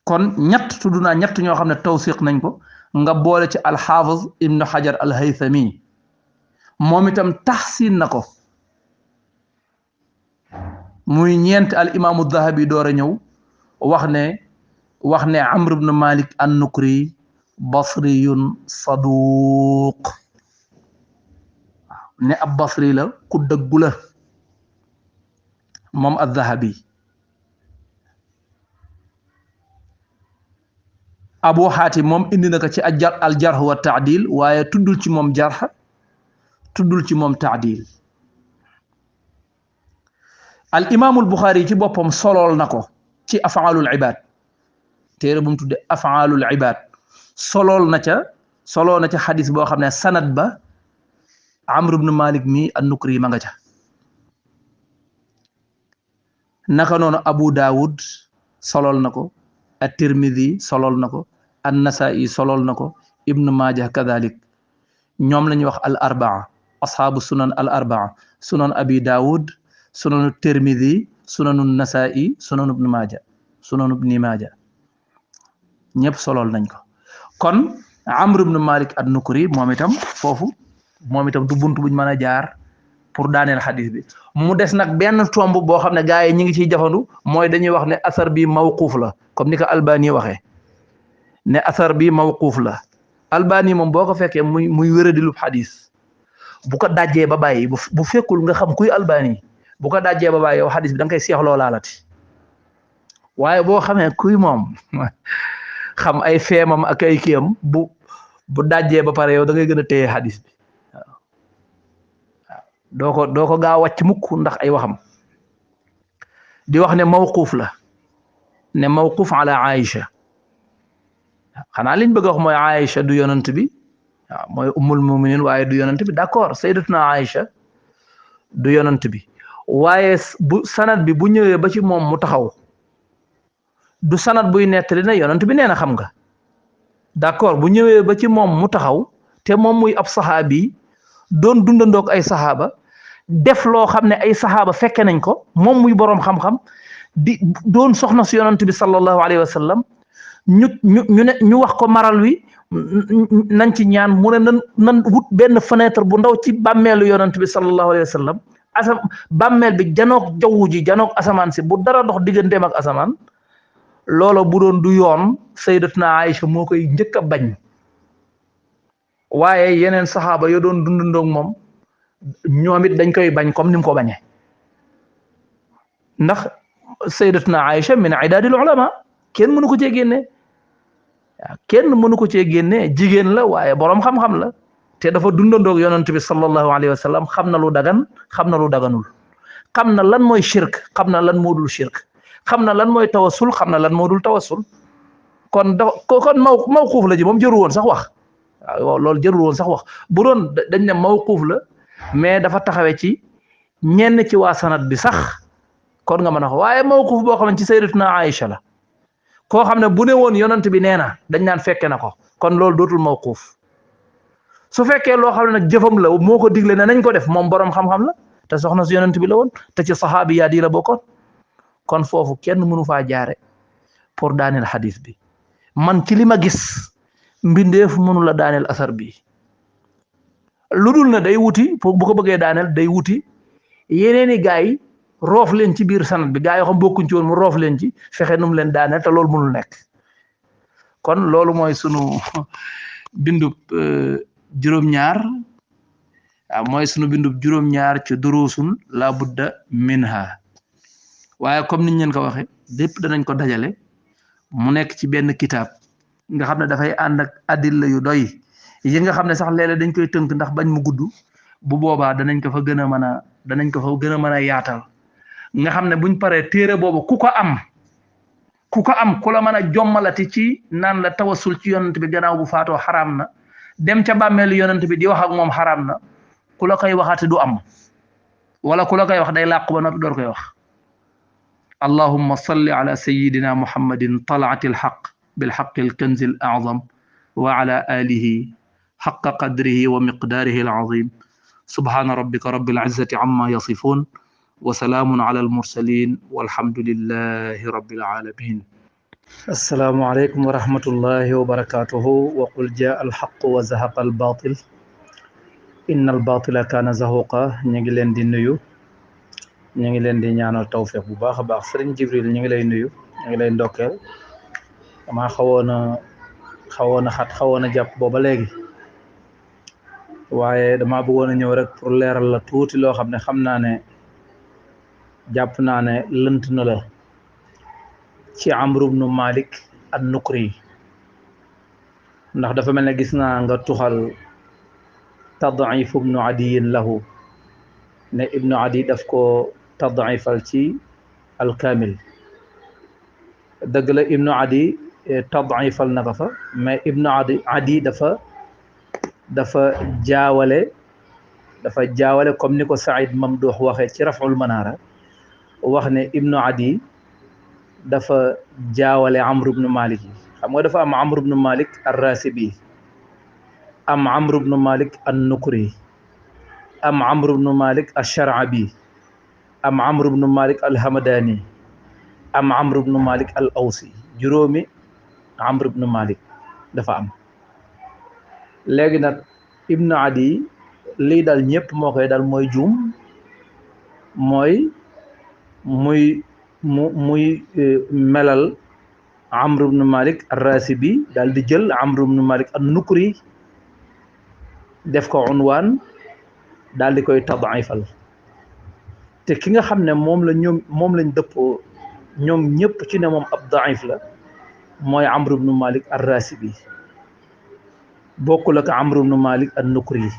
S1: kon ñett tudd naa ñett ñoo xam ne tawsiq nañ ko nga boole ci alxaafis ibnu xajar al haythami moom itam taxsin na ko muy ñeent al imaamu dahabi door a ñëw wax ne amr ibn malik an nukri basriyun saduq ne ab basri la ku dëggu la moom az-zahabi abu xaatim moom indi na ko ci al jarh wa taadil waaye tuddul ci moom jarh tuddul ci moom taadil al imaamul buxaari ci boppam solool na ko ci afaalul ibad téere bu mu tudde afaalul ibad soloo na ca xadis boo xam ne sanad ba amr ibn malik mi an-nukri ma nga ca naka noonu abu daawud solool na ko at-tirmidhi solool na ko an-nasa'i solool na ko ibnu majah kadalik ñoom la ñuy wax al arbaa ashaabu sunan al arbaa sunan abi daawud sunanu tirmidhi sunanu nasa'i sunanu ibnu majah sunanu ibnu majah ñëpp solool nañ ko kon amr ibn malik an-nukri moom itam du buntu buñ mën a jaar pour daaneel xadis bi mu des nag benn tomb boo xam ne gars yi ñi ngi ciy jafandu mooy dañuy wax ne asar bi mawquuf la comme ni ko albani waxee ne asar bi mawquuf la albani moom boo ko fekkee muy wéradilub xadis bu ko dajjee ba bàyyi bu fekkul nga xam kuy albani bu ko dajjee ba bàyyi yow xadis bi da nga koy seexloo laalati waaye boo xamee kuy moom xam ay feemam ak ay kiyam bu dajjee ba pare yow da ngay gën a téye xadis bi waaw doo ko gaa wàcc mukk ndax ay waxam di wax ne mawquuf la ne mawquuf ala Aïcha xanaa liñ bëgg a wax mooy Aïcha du yonant bi waaw mooy ummul muminin waaye du yonant bi d'accord sayyidatuna Aïcha du yonant bi waaye bu sanad bi bu ñëwee ba ci moom mu taxaw du sanad buy nettali ne yonant bi nee na xam nga d'accord bu ñëwee ba ci moom mu taxaw te moom muy ab saxaabi doon dundandoog ay saxaaba def loo xam ne ay saxaaba fekke nañ ko moom muy boroom xam-xam di doon soxna si yonant bi sallallahu alayhi wa sallam ñu wax ko maral wi nañ ci ñaan mu ne nan wut benn fenêtre bu ndaw ci bàmmeelu yonant bi sallallahu alayhi wa sallam bàmmeel bi janoog jaww ji janoog asamaan si bu dara dox digganteem ak asamaan loola bu doon du yoon sayyidatuna Aïcha moo koy njëkk a bañ waaye yeneen saxaaba yo doon dundandoog moom ñoom it dañ koy bañ comme ni mu ko bañee ndax sayyidatuna Aïcha min idaadil ulama kenn mënu ko cee génne kenn mënu ko cee génne jigéen la waaye boroom xam-xam la te dafa dundandoog yonent bi sallallahu alayhi wa sallam xam na lu dagan xam na lu daganul xam na lan mooy shirk xam na lan moo dul shirk xam na lan mooy tawassul xam na lan moo dul tawassul kon mawquuf la ji moom jëru woon sax wax waaw loolu jërul woon sax wax bu doon dañ ne mawquuf la mais dafa taxawee ci ñenn ci waa sanad bi sax kon nga mën a wax waaye mawquuf boo xam ne ci sayyidatuna Aïcha la koo xam ne bu ne woon yonent bi nee na dañ naan fekke na ko kon loolu dootul mawquuf su fekkee loo xam ne nag jëfam la moo ko digle ne nañ ko def moom boroom xam-xam la te soxna si yonent bi la woon te ci saxaabiyaat yi la bokkoon kon foofu kenn mënu faa jaare pour daaneel xadis bi man ci li ma gis mbindeef mënu la daaneel asar bi lu dul na day wuti pour bu ko bëggee daaneel day wuti yeneeni gaay yi roof leen ci biir sanad bi gaay yoo xam bokkuñ ci woon mu roof leen ci fexe num leen daaneel te loolu mënul nekk kon loolu mooy sunu bindub juróom-ñaar mooy sunu bindub juróom-ñaar ci durusun la budda minha waaye comme niñ leen ko waxe lépp danañ ko dajale mu nekk ci benn kitaab nga xam ne dafay ànd ak adilla yu doy yi nga xam ne sax léeg-léeg dañ koy tënk ndax bañ mu gudd bu boobaa danañ ko fa gën a mën a yaatal nga xam ne buñ paree téere boobu ku ko am ku la mën a jommalati ci naan la tawassul ci yonent bi gannaaw bu faatoo xaraam na dem ca bàmmeelu yonent bi di wax ak moom xaraam na ku la koy waxati du am wala ku la koy wax day làqu ba noppi door koy wax allahumma salli ala sayyidina muhammadin talaati alxaq bilxaqi alkanzi al azam wa ala alihi حق قدره ومقداره العظيم سبحان ربك رب العزة عما يصفون وسلام على المرسلين والحمد لله رب العالمين السلام عليكم ورحمة الله وبركاته وقل جاء الحق وزهق الباطل إن الباطل كان زهوقا ñi leen di nuyu ñi ngi leen di ñaanal tawfiq bu baax a baax Serigne Jibril ñi ngi lay nuyu ñi ngi lay ndokkeel dama xawoon a xawoon a jàpp booba léegi waaye dama bëggoon a ñëw rek pour leeral la tuuti loo xam ne xam naa ne jàpp naa ne lënt na la ci Amru ibnu Malik an-Nukri ndax dafa mel ne gis naa nga tuxal tad'if ibnu adiyin lahu ne ibnu adi daf ko tad'ifal ci alkaamil dëgg la ibnu adi tad'ifal na ko fa mais ibnu adi dafa jaawale comme ni ko Saïd Mamdouh waxee ci Raf'ul Manara wax ne ibnu adi dafa jaawale Amru ibnu Malik yi xam nga dafa am Amru ibnu Malik ar-Rasibi am Amru ibnu Malik an-Nukri am Amru ibnu Malik ash-Shar'abi am Amru ibnu Malik al-Hamadani am Amru ibnu Malik al-Awsi juróomi Amru ibnu Malik dafa am léegi nag ibnu adi lii dal ñëpp moo koy dal mooy juum mooy muy melal Amru ibnu Malik ar-Rasibi daal di jël Amru ibnu Malik an-Nukri def ko unwaan daal di koy tad'ifal te ki nga xam ne moom lañ dëppoo ñoom ñëpp ci ne moom ab da'if la mooy Amru ibnu Malik ar-Rasibi bokkul ak Amru ibnu Malik an-Nukri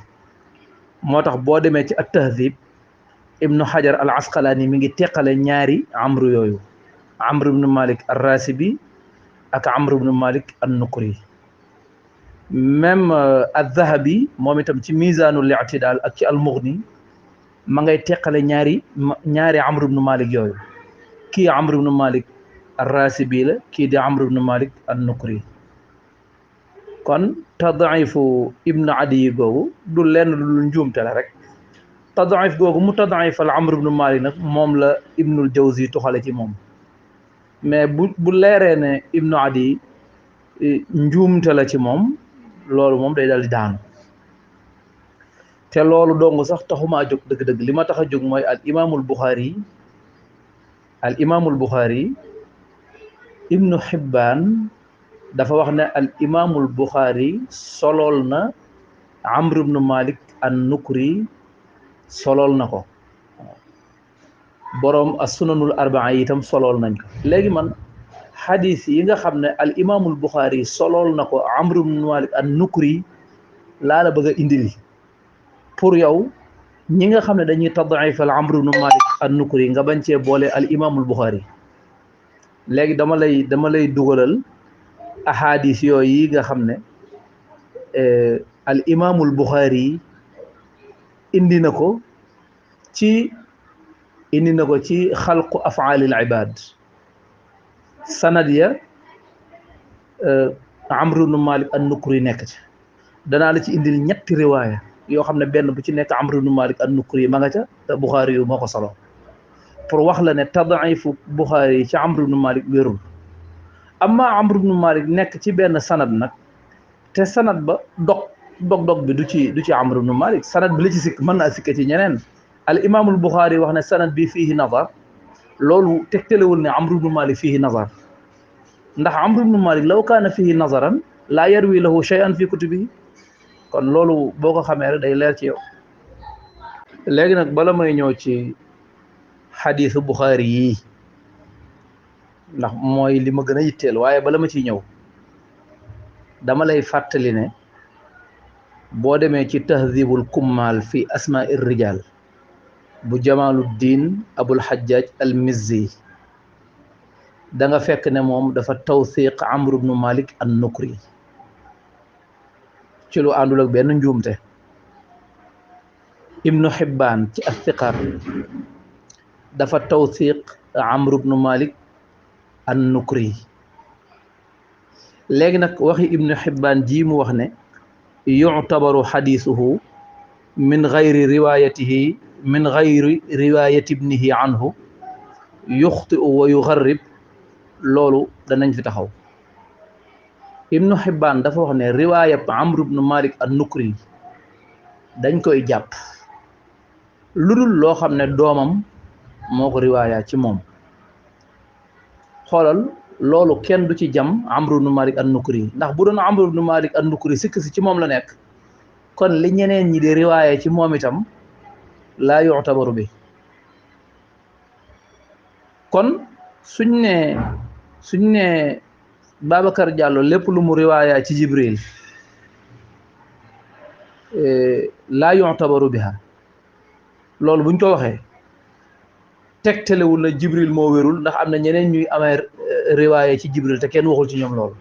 S1: moo tax boo demee ci at-Tahdhib ibnu Hajar al-Asqalani mi ngi teqale ñaari Amru yooyu Amru ibnu Malik ar-Rasibi ak Amru ibnu Malik an-Nukri même al-Dhahabi moom itam ci Mizanul I'tidal ak ci al-Mughni ma ngay teqale ñaari Amru ibnu Malik yooyu kii Amru ibnu Malik ar-Rasibi la kii di Amru ibnu Malik an-Nukri kon tad'ifu ibnu adi googu du lenn lu njuumte la rek tad'if googu mu tad'ifal Amru ibnu Malik nag moom la Ibnul Jawzi tuxale ci moom mais bu leeree ne ibnu adi njuumte la ci moom loolu moom day dal di daanu te loolu dong sax taxumaa jóg dëgg-dëgg li ma tax a jóg mooy al imaamul Buxaari ibnu Hibbaan dafa wax ne al imaamul Buxaari solool na Amru ibnu Malik an-Nukri solool na ko boroom as-sunanul arbaa yi itam solool nañ ko léegi man xadis yi nga xam ne al imaamul Buxaari solool na ko Amru ibnu Malik an-Nukri laa la bëgg a indil pour yow ñi nga xam ne dañuy tad'ifal Amru ibnu Malik an-Nukri nga bañ cee boole al imaamul Buxaari léegi dama lay dugalal ahadis yooyu yi nga xam ne al imaamul Buxaari indi na ko ci xalqu af'aalil ibaad sanad ya Amru ibnu Malik an-Nukri nekk ci danaa la ci indil ñetti riwaaya yoo xam ne benn bu ci nekk Amru ibnu Malik an-Nukri ma nga ca te Buxaari yu moo ko solo pour wax la ne tad'ifu Buxaari ci Amru ibnu Malik wérul amma Amru ibnu Malik nekk ci benn sanad nag te sanad ba dog bi du ci Amru ibnu Malik sanad bi la ci sikk mën naa sikke ci ñeneen al imaamul Buxaari wax ne sanad bi fiihi nazar loolu tegtalewul ne Amru ibnu Malik fiihi nazar ndax Amru ibnu Malik law kaana fiihi nazaran laa yarwi lahu shay'an fi kutubihi kon loolu boo ko xamee rek day leer ci yow léegi nag bala may ñëw ci xadiisu Buxaari yi ndax mooy li ma gën a yitteel waaye bala ma ciy ñëw dama lay fàttali ne boo demee ci tahdibul kummal fi asma'i rijal bu Jamaluddin Abul Hajjaj al Mizzi da nga fekk ne moom dafa tawsiq Amru ibnu Malik an-Nukri ci lu àndul ak benn njuumte Ibnu Hibbaan ci as-Siqaat dafa tawsiq Amru ibnu Malik an-Nukri léegi nag waxi Ibnu Hibbaan ji mu wax ne yu'tabaru xadiisuhu min gayri riwaayati ibnihi anhu yuxtiu wa yugarrib loolu danañ fi taxaw. Ibnu Xibbaan dafa wax ne riwaaya Amr ibnu Malik an-Nukri dañ koy jàpp lu dul loo xam ne doomam moo ko riwaaya ci moom. xoolal loolu kenn du ci jam Amr ibnu Malik an-Nukri ndax bu doon Amr ibnu Malik an-Nukri sikk si ci moom la nekk kon li ñeneen ñi di riwaaya ci moom itam laa yu'tabaru bi. kon suñ ne Babacar Diallo lépp lu mu riwaaya ci Jibril laa yu'tabaru biha loolu buñ ko waxee tegtalewul na Jibril moo wérul ndax am na ñeneen ñuy amee riwaaya ci Jibril te kenn waxul ci ñoom loolu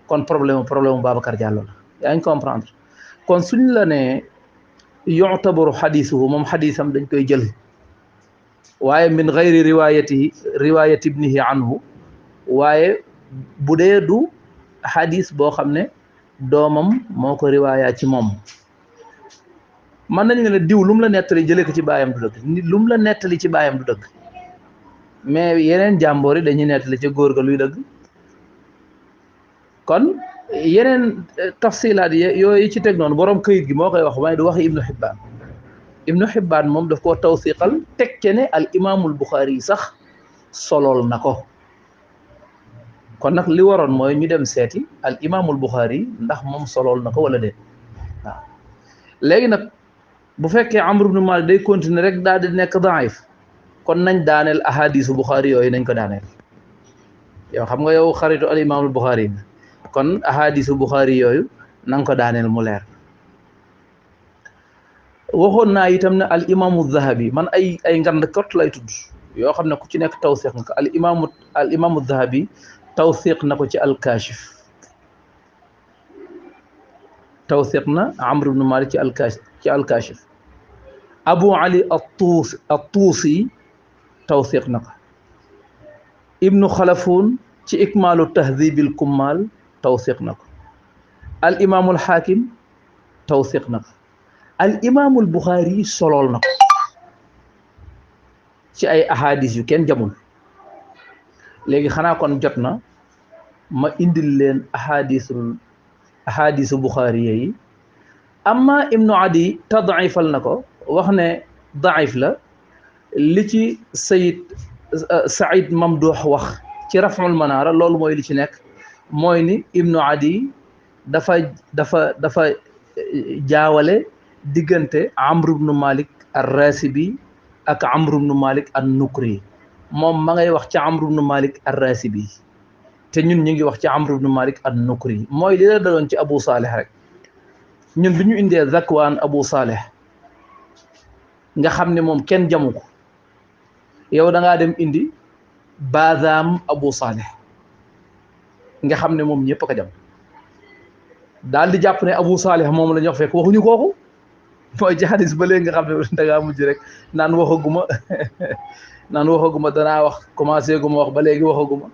S1: kon problème Babacar Diallo la yaa ngi comprendre. kon suñ la ne yu'tabaru xadiisuhu moom xadiisam dañ koy jël waaye min gayri riwaayati ibnihi anhu waaye bu dee du xadis boo xam ne doomam moo ko riwaaya ci moom. mën nañ ne diw lu mu la nettali jëlee ko ci baayam du dëgg lu mu la nettali ci baayam du dëgg mais yeneen jàmboor yi dañuy nettali ca góor ga luy dëgg. kon yeneen tafsilaat yooyu ci teg noonu borom këyit gi moo koy wax waaye du waxi Ibnu Xibbaan moom daf koo tawsiqal teg ce ne al imaamul Buxaari yi sax solool na ko. kon nag li waroon mooy ñu dem seeti al imaamul Buxaari ndax moom solool na ko wala déet waaw. léegi nag bu fekkee Amr ibnu Malik day continuer rek daal di nekk daif kon nañ daaneel ahadisu Buxaari yooyu nañ ko daaneel. yow xam nga yow xaritu al imaamul Buxaari kon ahadisu Buxaari yooyu na nga ko daaneel mu leer. waxoon naa itam ne al imaamu Zahabi man ay ngand kot lay tudd yoo xam ne ku ci nekk tawsiq nga ko al imaamu Zahabi tawsiq na ko ci al-Kaashif tawsiq na Amr ibn Malik ci al-Kaashif Abu Ali at-Tuusi tawsiq na ko Ibnu Xalafun ci Ikmaalu Tahdiibil Kummaal tawsiq na ko al imaamul Xaakim tawsiq na ko al imaamul Buxaari solool na ko ci ay ahadis yu kenn jamul. léegi xanaa kon jot na ma indil leen ahadisu Buxaari yi. amma Ibnu Adi tad'ifal na ko wax ne daif la li ci Saïd Mamduux wax ci Raf'ul Manaara loolu mooy li ci nekk mooy ni Ibnu Adi dafa jaawale diggante Amr ibnu Malik ar-Rasibi ak Amr ibnu Malik an-Nukri moom ma ngay wax ci Amr ibnu Malik ar-Rasibi te ñun ñu ngi wax ci Amr ibnu Malik an-Nukri mooy li la daloon ci Abu Salih rek ñun bi ñu indee Zakwaan Abu Salih nga xam ne moom kenn jamu ko yow da ngaa dem indi Bazaam Abu Salih nga xam ne moom ñëpp a ko jam daal di jàpp ne Abu Salih moom la ñu wax fekk waxuñu kooku mooy ci hadis ba léegi nga xam ne da ngaa mujj rek naan waxaguma danaa wax commencé guma wax ba léegi waxaguma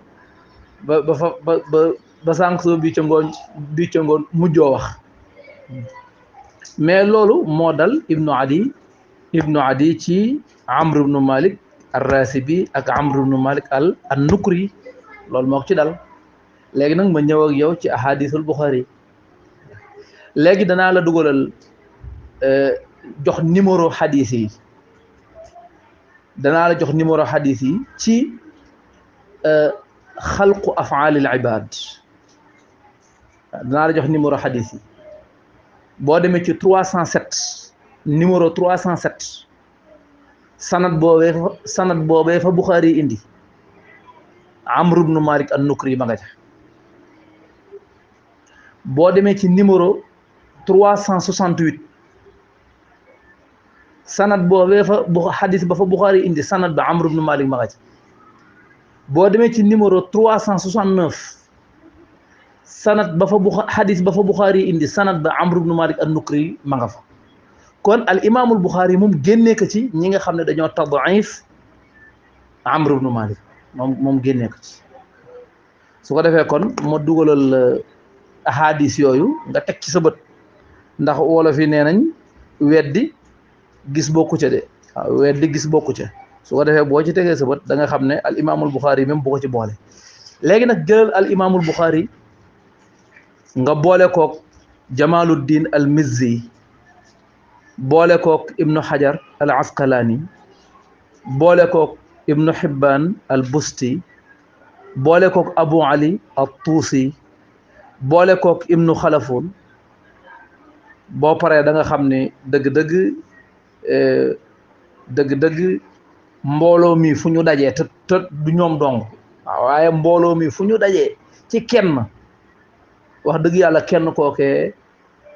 S1: ba sànq soo bi ca ngoon mujjoo wax mais loolu moo dal Ibnu Adi ci Amr ibnu Malik ar-Rasibi ak Amr ibnu Malik an-Nukri loolu moo ko ci dal. léegi nag ma ñëw ak yow ci ahadisul Buxaari léegi danaa la dugalal jox numéro xadis yi ci xalqu afaalil ibaad danaa la jox numéro xadis yi boo demee ci 307 numéro 307 sanad boobee fa Buxaari indi Amr ibnu Malik an-Nukri ma nga ca boo demee ci numéro 368 sanad boobee fa xadis ba fa Buxaari indi sanad ba Amr ibnu Malik ma nga ca boo demee ci numéro 369 sanad ba fa xadis ba fa Buxaari indi sanad ba Amr ibnu Malik an-Nukri ma nga fa kon al imaamul Buxaari moom génnee ko ci ñi nga xam ne dañoo tad'if Amr ibnu Malik moom génnee ko ci su ko defee kon ma dugalal ahadis yooyu nga teg ci sa bët ndax wolof yi nee nañ weddi gis bokku ca de waaw weddi gis bokku ca su ko defee boo ci tegee sa bët da nga xam ne al imaamul Buxaari même bu ko ci boole léegi nag jëlal al imaamul Buxaari nga boole kook Jamaaluddin al Mizzi boole kook Ibnu Hajar al Asqalaani boole kook Ibnu Hibbaan al Busti boole kook Abu Ali al Tuusi boole kook Ibnu Xalafun boo paree da nga xam ne dëgg-dëgg mbooloo mi fu ñu dajee te du ñoom dong waaw waaye mbooloo mi fu ñu dajee ci kenn wax dëgg yàlla kenn kookee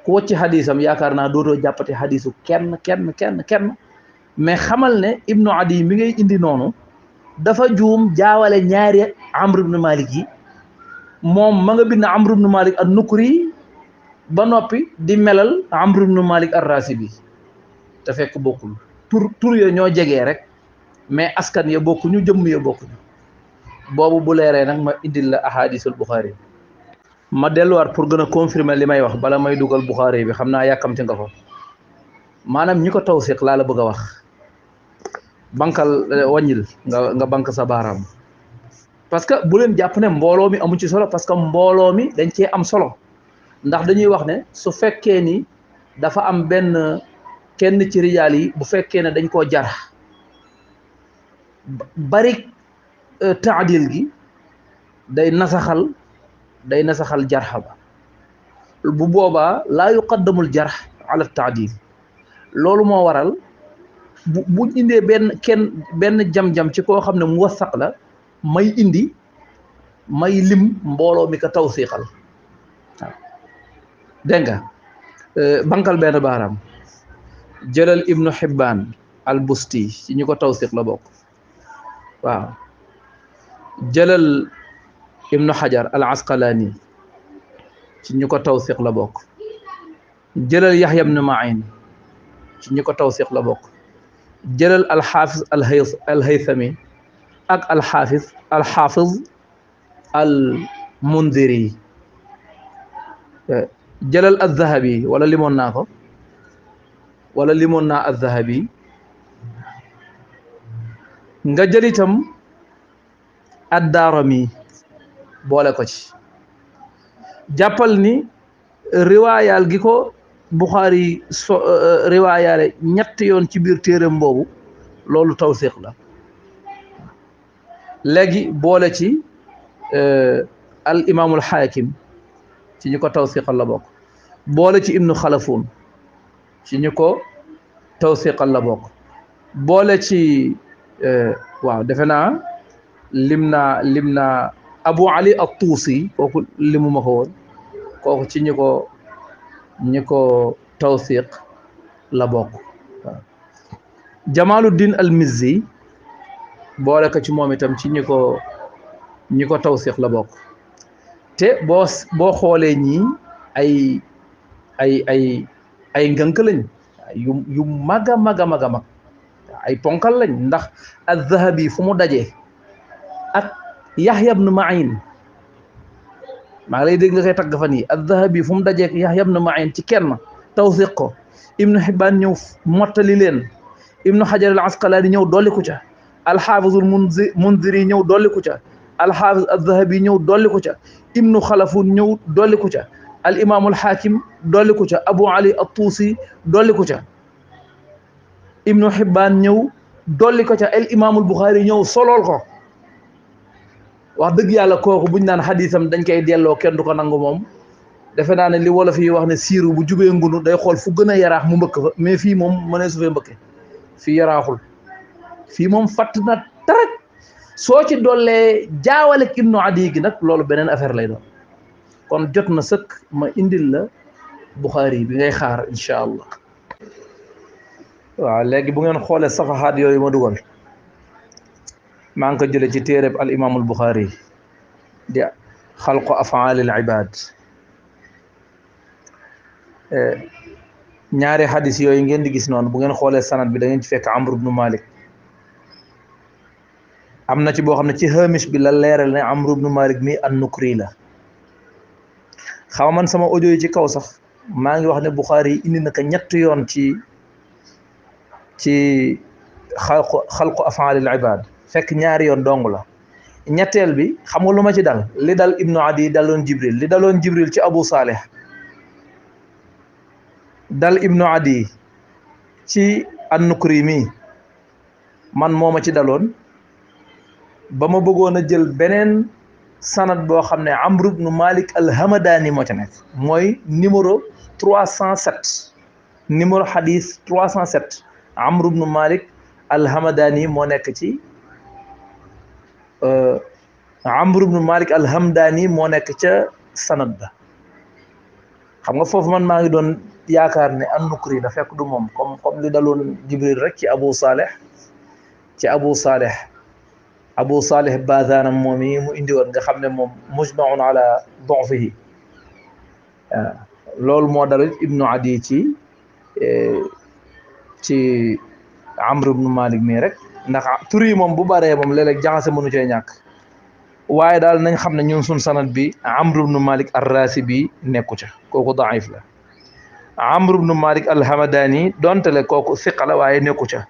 S1: ku wacci xadisam yaakaar naa dootoo jàppati xadisu kenn mais xamal ne Ibnu Adi mi ngay indi noonu dafa juum jaawale ñaari Amr ibn Malik yi moom ma nga bind Amr ibn Malik an-Nukri ba noppi di melal Amr ibn Malik ar-Rasibi te fekk bokkul tur ya ñoo jegee rek mais askan ya bokkuñu jëmm ya bokkuñu boobu bu leeree nag ma indil la ahadisul Buxaari ma delluwaat pour gën a confirmer li may wax bala may dugal Buxaari bi xam naa yàkkamti nga ko maanaam ñi ko tawsiq laa la bëgg a wax bankal wàññil nga bank sa baaraam parce que bu leen jàpp ne mbooloo mi amu ci solo parce que mbooloo mi dañ cee am solo ndax dañuy wax ne su fekkee ni dafa am benn kenn ci rijaal yi bu fekkee ne dañ koo jar bari taadil gi day nasaxal jarxa ba bu boobaa laa yuqaddamul jarx ala taadil loolu moo waral buñ indee benn jam-jam ci koo xam ne muwassaq la may lim mbooloo mi ko tawsiqal waaw dégg nga bankal benn baaraam jëlal Ibnu Hibbaan al Busti ci ñu ko tawsiq la bokk waaw jëlal Ibnu Hajar al Asqalaani ci ñu ko tawsiq la bokk jëlal Yahya ibn Ma'in ci ñu ko tawsiq la bokk jëlal al Hafiz al Haythami ak al Hafiz al Mundhiri jëlal al Dhahabi wala limoon naa al Dhahabi nga jël itam ad-Daarimi boole ko ci jàppal ni riwaayaal gi ko Buxaari riwaayaale ñett yoon ci biir téeram boobu loolu tawsiq la léegi boole ci al imaamul Xaakim ci ñu ko tawsiqal la bokk boole ci Ibnu Xalafun ci ñu ko tawsiqal la bokk boole ci waaw defe naa lim naa Abu Ali at-Tuusi kooku limu ma ko woon kooku ci ñi ko tawsiq la bokk waaw Jamaaluddin al-Mizzi boole ko ci moom itam ci ñi ko tawsiq la bokk te boo xoolee ñii ay ngënk lañ yu mag a mag ay ponkal lañ ndax az-Zahabi fu mu dajee ak Yahya ibn Ma'in maa ngi lay dégg nga koy tagg fan yi az-Zahabi fu mu dajee ak Yahya ibn Ma'in ci kenn tawsiq ko Ibnu Hibbaan ñëw mottali leen Ibnu Hajar al Asqalaani ñëw dolliku ca al-Haafizul Mundhiri ñëw dolliku ca al-Haafiz az-Zahabi ñëw dolliku ca Ibnu Xalafun ñëw dolliku ca al imaamul Xaakim dolliku ca Abu Ali at-Tuusi dolliku ca Ibnu Hibbaan ñëw dolli ko ca al imaamul Buxaari ñëw solool ko wax dëgg yàlla kooku buñ naan xadisam dañ koy delloo kenn du ko nangu moom defe naa ne li wolof yi wax ne siiru bu jubee ngunu day xool fu gën a yaraax mu mbëkk fa mais fii moom mënee su fee mbëkke fii yaraaxul fii moom fatt na tarak soo ci dollee jaawale Ibnu Adi gi nag loolu beneen affaire lay doon kon jot na sëkk ma indil la Buxaari bi ngay xaar incha allah waaw léegi bu ngeen xoolee safahaat yooyu ma dugal maa ngi ko jële ci téereb al imaamul Buxaari di xalqu afaalil ibaad ñaari xadis yooyu ngeen di gis noonu bu ngeen xoolee sanad bi da ngeen ci fekk Amr ibnu Malik am na ci boo xam ne ci hamish bi la leeral ne Amr ibnu Malik mi an-Nukri la xaw man sama audio yi ci kaw sax maa ngi wax ne Buxaari yi indi na ko ñett yoon ci xalqu afaalil ibaad fekk ñaari yoon dong la ñetteel bi xam nga lu ma ci dal li dal ibnu adi daloon jibril li daloon jibril ci abu salih dal ibnu adi ci an-Nukri mi man moo ma ci daloon ba ma bëggoon a jël beneen sanad boo xam ne Amr ibnu Malik al-Hamadani moo ca nekk mooy numéro 307 numéro hadith 307 Amr ibnu Malik al-Hamadani moo nekk ci Amr ibnu Malik al-Hamdani moo nekk ca sanad ba xam nga foofu man maa ngi doon yaakaar ne an-Nukri la fekk du moom comme li daloon Jibril rek ci Abu Salih Bazaanam moom yi mu indi woon nga xam ne moom mujmaun ala du'fihi loolu moo dal ibnu Adi ci Amr ibnu Malik mii rek ndax tur yi moom bu baree moom léeg-léeg jaxase mënu cee ñàkk waaye daal nañ xam ne ñun suñ sanad bi Amr ibnu Malik ar-Rasibi nekku ca kooku daif la Amr ibnu Malik al-Hamadani donte le kooku siqa la waaye nekku ca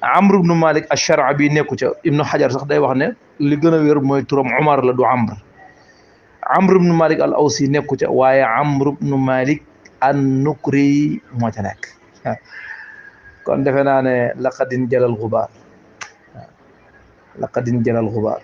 S1: Amr ibnu Malik ash-Shar'abi nekku ca Ibnu Hajar sax day wax ne li gën a wér mooy turam Umar la du Amr ibnu Malik al-Awsi nekku ca waaye Amr ibnu Malik an-Nukri moo ca nekk kon defe naa ne laqadin jalal xubaar